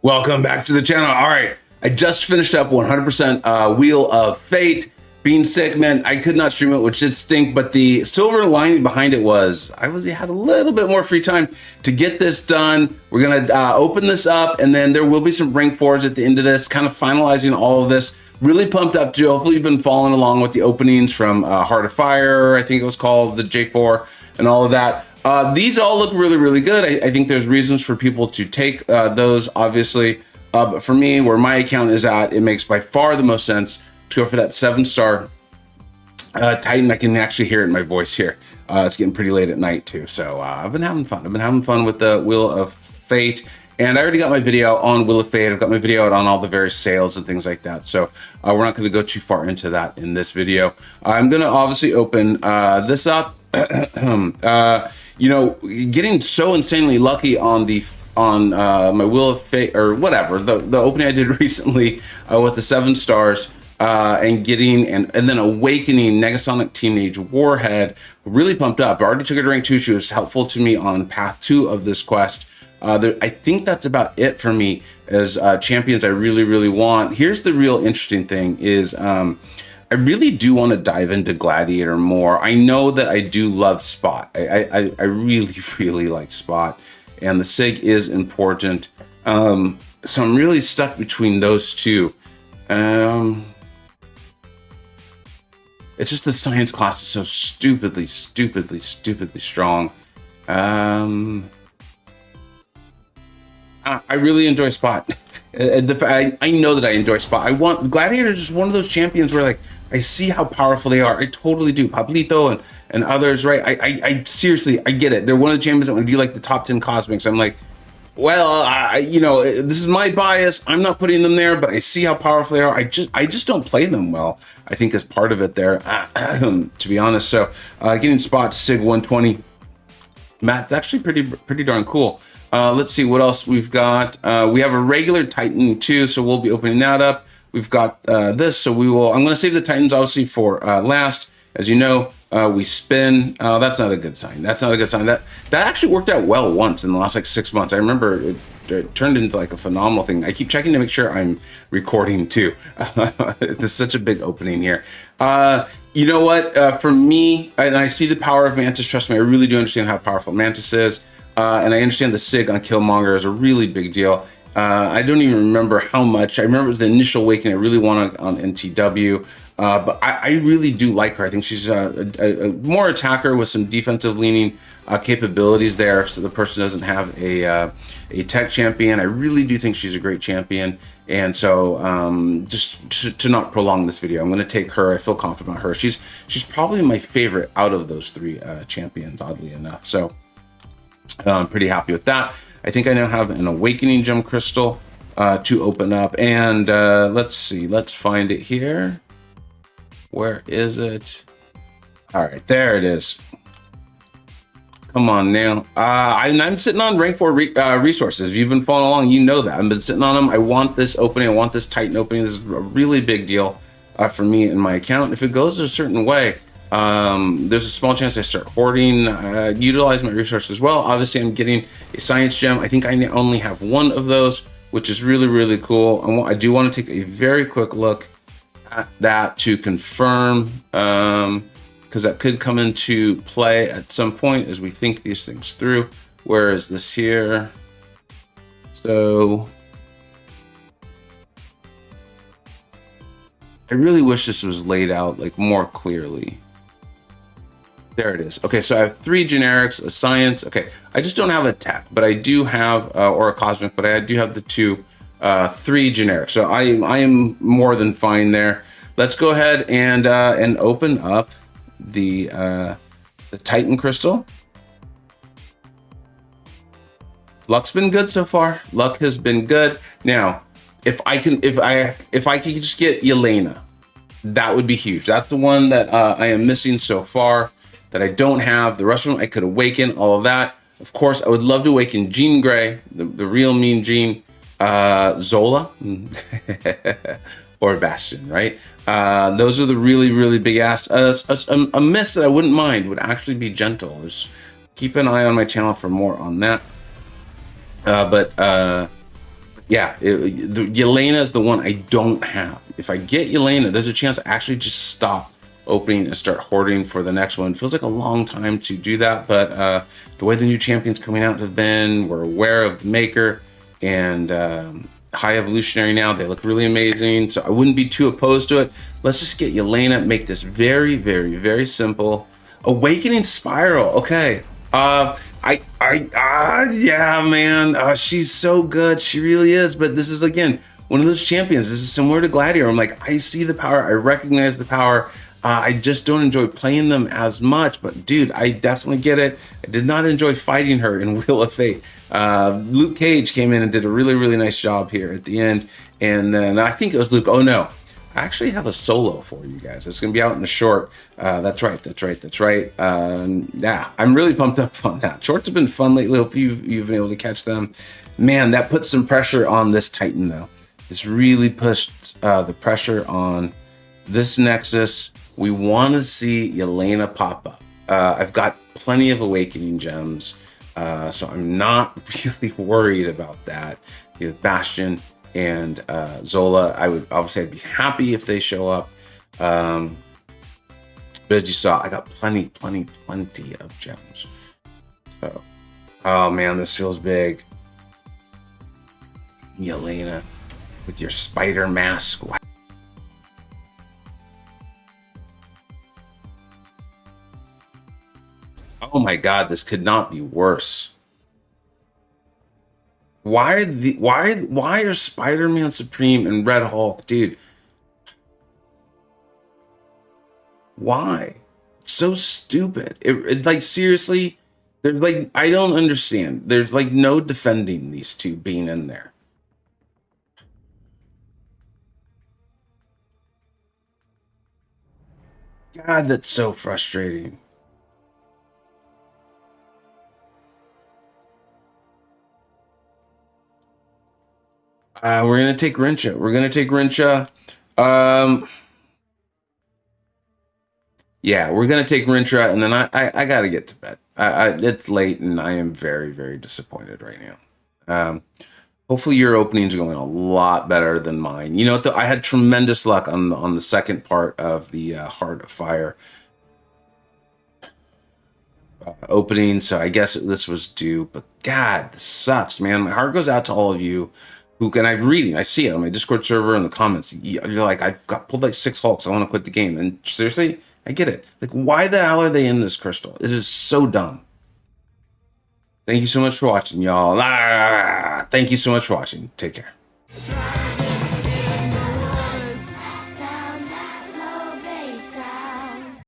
Welcome back to the channel. All right, I just finished up 100% Wheel of Fate. Being sick, man, I could not stream it, which did stink, but the silver lining behind it was I had a little bit more free time to get this done. We're gonna open this up, and then there will be some rank 4s at the end of this, kind of finalizing all of this. Really pumped up to. Hopefully you've been following along with the openings from Heart of Fire, I think it was called, the J4, and all of that. These all look really, really good. I think there's reasons for people to take those, obviously. But for me, where my account is at, it makes by far the most sense to go for that 7-star Titan. I can actually hear it in my voice here. It's getting pretty late at night too. So I've been having fun. I've been having fun with the Wheel of Fate. And I already got my video on Wheel of Fate. I've got my video out on all the various sales and things like that. So we're not going to go too far into that in this video. I'm going to obviously open this up. You know, getting so insanely lucky on the my Wheel of Fate, or whatever, the opening I did recently with the 7 stars, and getting and then awakening Negasonic Teenage Warhead. Really pumped up. I already took her to rank 2. She was helpful to me on path 2 of this quest. I think that's about it for me as champions I really, really want. Here's the real interesting thing is I really do want to dive into Gladiator more. I know that I do love Spot. I really, really like Spot, and the SIG is important. So I'm really stuck between those two. It's just the science class is so stupidly strong. I really enjoy Spot. I know that I enjoy Spot. Gladiator is just one of those champions where, like, I see how powerful they are. I totally do. Pablito and others, right? I seriously, I get it. They're one of the champions that want to do like the top 10 cosmics. I'm like, well, you know, this is my bias. I'm not putting them there, but I see how powerful they are. I just don't play them well. I think as part of it there, to be honest. So getting Spot to SIG 120, Matt's actually pretty darn cool. Let's see what else we've got. We have a regular Titan too, so we'll be opening that up. We've got this, so I'm going to save the Titans obviously for last. As you know, we spin. That's not a good sign. That's not a good sign. That actually worked out well once in the last like 6 months. I remember it turned into like a phenomenal thing. I keep checking to make sure I'm recording too. There's such a big opening here. You know what? For me, and I see the power of Mantis. Trust me, I really do understand how powerful Mantis is. And I understand the SIG on Killmonger is a really big deal. I don't even remember how much. I remember it was the initial awakening I really wanted on NTW. But I really do like her. I think she's a more attacker with some defensive leaning capabilities there. So the person doesn't have a tech champion. I really do think she's a great champion. And so just to not prolong this video, I'm going to take her. I feel confident about her. She's probably my favorite out of those 3 champions, oddly enough. So I'm pretty happy with that. I think I now have an Awakening Gem Crystal to open up. And let's see. Let's find it here. Where is it? All right, there it is. Come on now. I'm sitting on rank 4 resources. If you've been following along, you know that. I've been sitting on them. I want this opening. I want this Titan opening. This is a really big deal for me in my account. If it goes a certain way, there's a small chance I start hoarding, utilize my resources as well. Obviously, I'm getting a science gem. I think I only have 1 of those, which is really, really cool. I do want to take a very quick look at that to confirm, because that could come into play at some point as we think these things through. Where is this here? So I really wish this was laid out like more clearly. There it is. Okay, so I have 3 generics, a science. Okay, I just don't have a tech, but I do have, or a cosmic, but I do have the 3 generics. So I am more than fine there. Let's go ahead and open up the Titan crystal. Luck's been good so far. Luck has been good. Now, if I can just get Yelena, that would be huge. That's the one that I am missing so far, that I don't have. The rest of them I could awaken, all of that. Of course, I would love to awaken Jean Grey, the real mean Jean, Zola, or Bastion, right? Those are the really, really big asks. A miss that I wouldn't mind would actually be Gentle. Just keep an eye on my channel for more on that. But Yeah, Yelena is the one I don't have. If I get Yelena, there's a chance I actually just stop opening and start hoarding for the next one. It feels like a long time to do that, but the way the new champions coming out have been, we're aware of the maker and high evolutionary now. They look really amazing, so I wouldn't be too opposed to it. Let's just get Yelena, make this very, very, very simple. Awakening Spiral. Okay. Yeah, man. She's so good. She really is. But this is, again, one of those champions. This is similar to Gladiator. I'm like, I see the power. I recognize the power. I just don't enjoy playing them as much. But, dude, I definitely get it. I did not enjoy fighting her in Wheel of Fate. Luke Cage came in and did a really, really nice job here at the end. And then I think it was Luke. Oh, no. I actually have a solo for you guys. It's going to be out in a short. That's right. Yeah, I'm really pumped up on that. Shorts have been fun lately. Hope you've been able to catch them. Man, that puts some pressure on this Titan, though. This really pushed the pressure on this Nexus. We want to see Yelena pop up. I've got plenty of Awakening gems, so I'm not really worried about that. You know, Bastion and Zola, I'd be happy if they show up. But as you saw, I got plenty of gems. So, oh man, this feels big. Yelena with your spider mask. Oh my god, this could not be worse. Why are Spider-Man Supreme and Red Hulk, dude? Why? It's so stupid. It like, seriously, there's like, I don't understand. There's like no defending these two being in there. God, that's so frustrating. We're gonna take Rincha. Yeah, we're gonna take Rincha, and then I gotta get to bed. It's late, and I am very, very disappointed right now. Hopefully your openings are going a lot better than mine. You know, I had tremendous luck on the second part of the Heart of Fire opening, so I guess this was due. But God, this sucks, man. My heart goes out to all of you who can. I'm reading, I see it on my Discord server in the comments. You're like, I've got pulled like 6 Hulks. I want to quit the game. And seriously, I get it. Like, why the hell are they in this crystal? It is so dumb. Thank you so much for watching, y'all. Thank you so much for watching. Take care.